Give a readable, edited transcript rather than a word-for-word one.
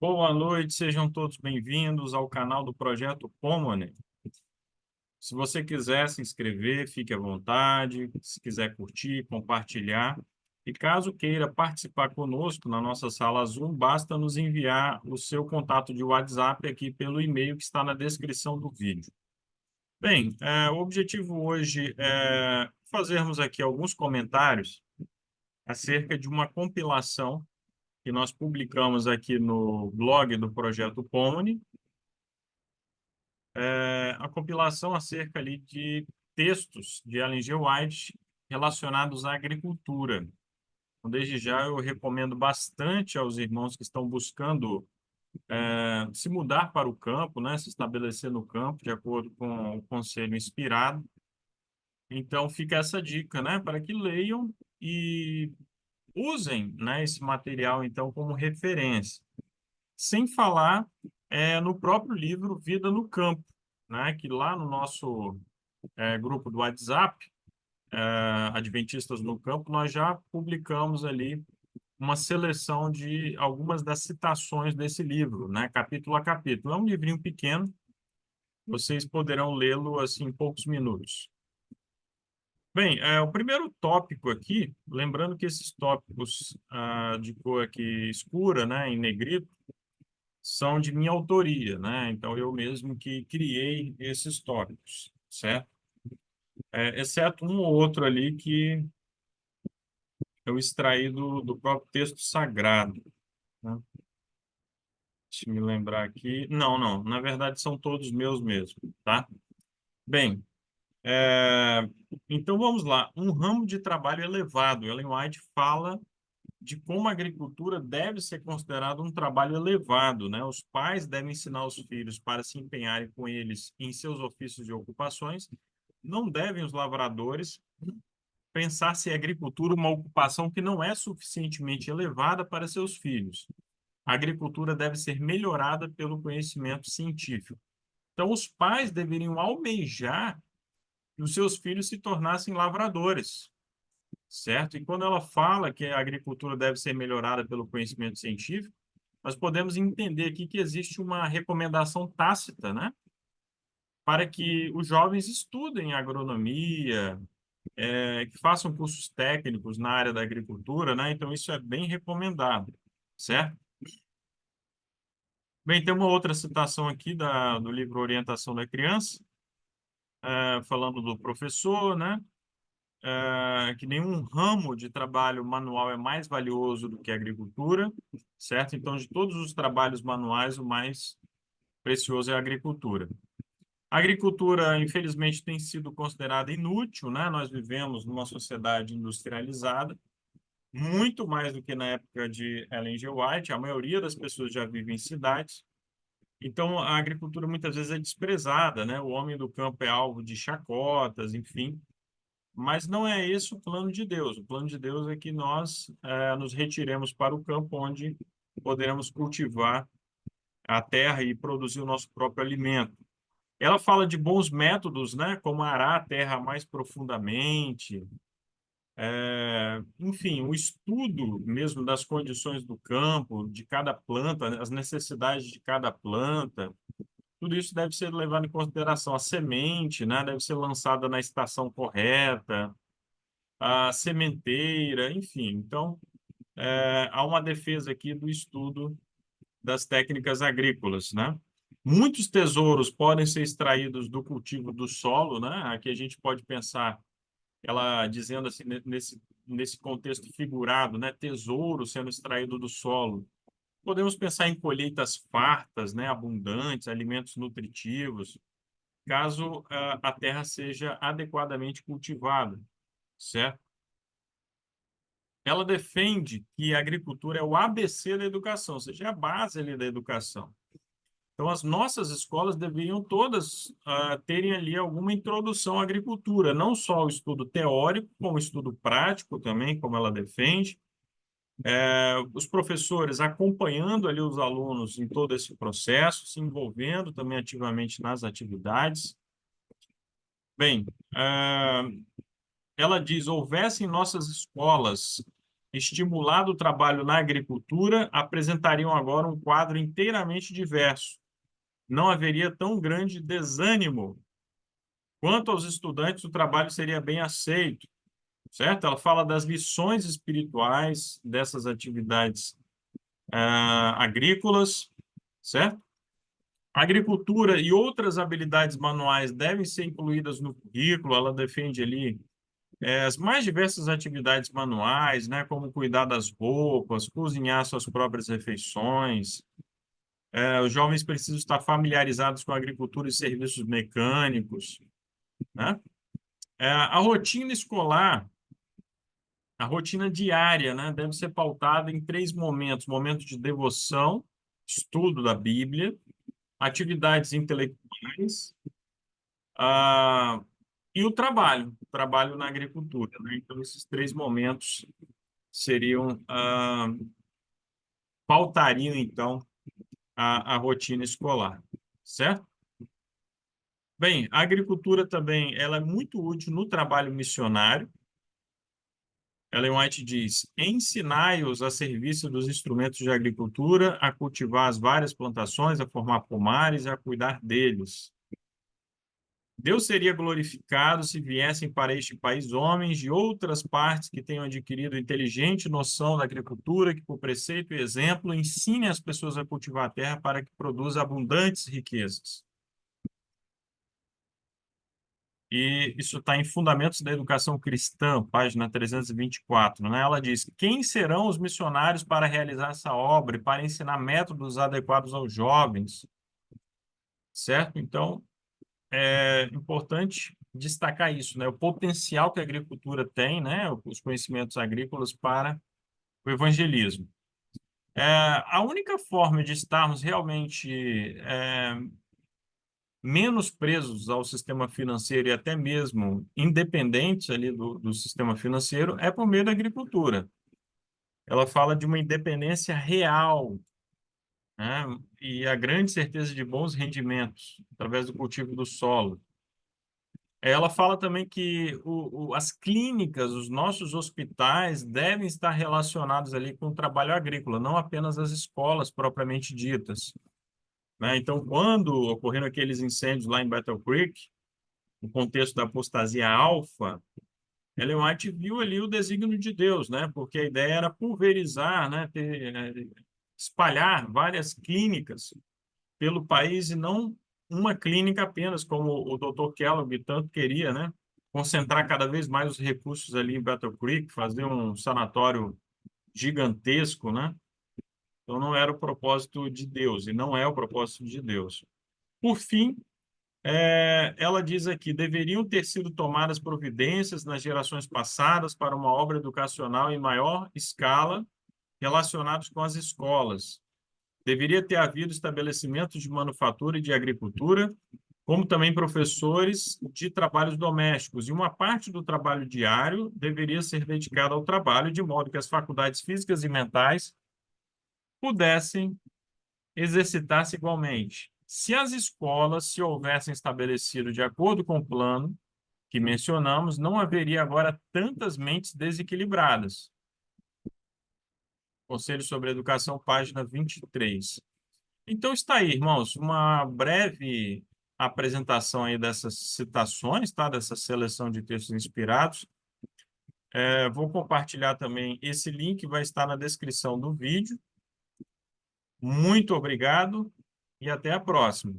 Boa noite, sejam todos bem-vindos ao canal do Projeto Pomone. Se você quiser se inscrever, fique à vontade. Se quiser curtir, compartilhar. E caso queira participar conosco na nossa sala Zoom, basta nos enviar o seu contato de WhatsApp aqui pelo e-mail que está na descrição do vídeo. Bem, o objetivo hoje é fazermos aqui alguns comentários acerca de uma compilação que nós publicamos aqui no blog do Projeto Pomone, a compilação acerca ali de textos de Ellen G. White relacionados à agricultura. Então, desde já eu recomendo bastante aos irmãos que estão buscando se mudar para o campo, né, se estabelecer no campo, de acordo com o conselho inspirado. Então fica essa dica, né, para que leiam e usem, né, esse material então como referência. Sem falar no próprio livro Vida no Campo, né, que lá no nosso grupo do WhatsApp, Adventistas no Campo, nós já publicamos ali uma seleção de algumas das citações desse livro, né, capítulo a capítulo. É um livrinho pequeno, vocês poderão lê-lo assim em poucos minutos. Bem, o primeiro tópico aqui, lembrando que esses tópicos de cor aqui escura, né, em negrito, são de minha autoria, né? Então, eu mesmo que criei esses tópicos, certo? Exceto um ou outro ali que eu extraí do próprio texto sagrado, né? Deixa eu me lembrar aqui. Não, não. Na verdade, são todos meus mesmo, tá? Bem, então vamos lá. Um ramo de trabalho elevado. Ellen White fala de como a agricultura deve ser considerada um trabalho elevado, né? Os pais devem ensinar os filhos para se empenharem com eles em seus ofícios e ocupações. Não devem os lavradores pensar se a agricultura uma ocupação que não é suficientemente elevada para seus filhos. A agricultura deve ser melhorada pelo conhecimento científico. Então, os pais deveriam almejar que os seus filhos se tornassem lavradores, certo? E quando ela fala que a agricultura deve ser melhorada pelo conhecimento científico, nós podemos entender aqui que existe uma recomendação tácita, né? Para que os jovens estudem agronomia, que façam cursos técnicos na área da agricultura, né? Então, isso é bem recomendado, certo? Bem, tem uma outra citação aqui do livro Orientação da Criança, falando do professor, né? Que nenhum ramo de trabalho manual é mais valioso do que a agricultura, certo? Então, de todos os trabalhos manuais, o mais precioso é a agricultura. A agricultura, infelizmente, tem sido considerada inútil, né? Nós vivemos numa sociedade industrializada, muito mais do que na época de Ellen G. White. A maioria das pessoas já vive em cidades. Então, a agricultura muitas vezes é desprezada, né? O homem do campo é alvo de chacotas, enfim. Mas não é esse o plano de Deus. O plano de Deus é que nós nos retiremos para o campo onde poderemos cultivar a terra e produzir o nosso próprio alimento. Ela fala de bons métodos, né, como arar a terra mais profundamente, enfim, o estudo mesmo das condições do campo, de cada planta, as necessidades de cada planta, tudo isso deve ser levado em consideração. A semente, né, deve ser lançada na estação correta, a sementeira, enfim. Então, há uma defesa aqui do estudo das técnicas agrícolas, né? Muitos tesouros podem ser extraídos do cultivo do solo, né? Aqui a gente pode pensar, ela dizendo assim, nesse contexto figurado, né? Tesouro sendo extraído do solo. Podemos pensar em colheitas fartas, né? Abundantes, alimentos nutritivos, caso a terra seja adequadamente cultivada, certo? Ela defende que a agricultura é o ABC da educação, ou seja, é a base ali da educação. Então, as nossas escolas deveriam todas terem ali alguma introdução à agricultura, não só o estudo teórico, como o estudo prático também, como ela defende. Os professores acompanhando ali os alunos em todo esse processo, se envolvendo também ativamente nas atividades. Bem, ela diz, houvesse em nossas escolas estimulado o trabalho na agricultura, apresentariam agora um quadro inteiramente diverso. Não haveria tão grande desânimo. Quanto aos estudantes, o trabalho seria bem aceito, certo? Ela fala das lições espirituais dessas atividades agrícolas, certo? A agricultura e outras habilidades manuais devem ser incluídas no currículo. Ela defende ali as mais diversas atividades manuais, né, como cuidar das roupas, cozinhar suas próprias refeições. Os jovens precisam estar familiarizados com a agricultura e serviços mecânicos, né? A rotina escolar, a rotina diária, né, deve ser pautada em três momentos: momento de devoção, estudo da Bíblia, atividades intelectuais, ah, e o trabalho na agricultura, né? Então, esses três momentos seriam, pautariam, então, a rotina escolar, certo? Bem, a agricultura também, ela é muito útil no trabalho missionário. Ellen White diz: ensinai-os a serviço dos instrumentos de agricultura, a cultivar as várias plantações, a formar pomares e a cuidar deles. Deus seria glorificado se viessem para este país homens de outras partes que tenham adquirido inteligente noção da agricultura, que, por preceito e exemplo, ensinem as pessoas a cultivar a terra para que produza abundantes riquezas. E isso está em Fundamentos da Educação Cristã, página 324, né? Ela diz: quem serão os missionários para realizar essa obra e para ensinar métodos adequados aos jovens? Certo? Então, é importante destacar isso, né? O potencial que a agricultura tem, né? Os conhecimentos agrícolas para o evangelismo. A única forma de estarmos realmente menos presos ao sistema financeiro e até mesmo independentes ali do sistema financeiro é por meio da agricultura. Ela fala de uma independência real, né? E a grande certeza de bons rendimentos através do cultivo do solo. Ela fala também que as clínicas, os nossos hospitais devem estar relacionados ali com o trabalho agrícola, não apenas as escolas propriamente ditas, né? Então, quando ocorreram aqueles incêndios lá em Battle Creek, no contexto da apostasia alfa, Ellen White viu ali o desígnio de Deus, né? Porque a ideia era pulverizar, né? Espalhar várias clínicas pelo país e não uma clínica apenas, como o Dr. Kellogg tanto queria, né? Concentrar cada vez mais os recursos ali em Battle Creek, fazer um sanatório gigantesco, né? Então não era o propósito de Deus e não é o propósito de Deus. Por fim, ela diz aqui: deveriam ter sido tomadas providências nas gerações passadas para uma obra educacional em maior escala relacionados com as escolas. Deveria ter havido estabelecimentos de manufatura e de agricultura, como também professores de trabalhos domésticos. E uma parte do trabalho diário deveria ser dedicada ao trabalho, de modo que as faculdades físicas e mentais pudessem exercitar-se igualmente. Se as escolas se houvessem estabelecido de acordo com o plano que mencionamos, não haveria agora tantas mentes desequilibradas. Conselho sobre Educação, página 23. Então está aí, irmãos, uma breve apresentação aí dessas citações, tá? Dessa seleção de textos inspirados. Vou compartilhar também esse link, vai estar na descrição do vídeo. Muito obrigado e até a próxima.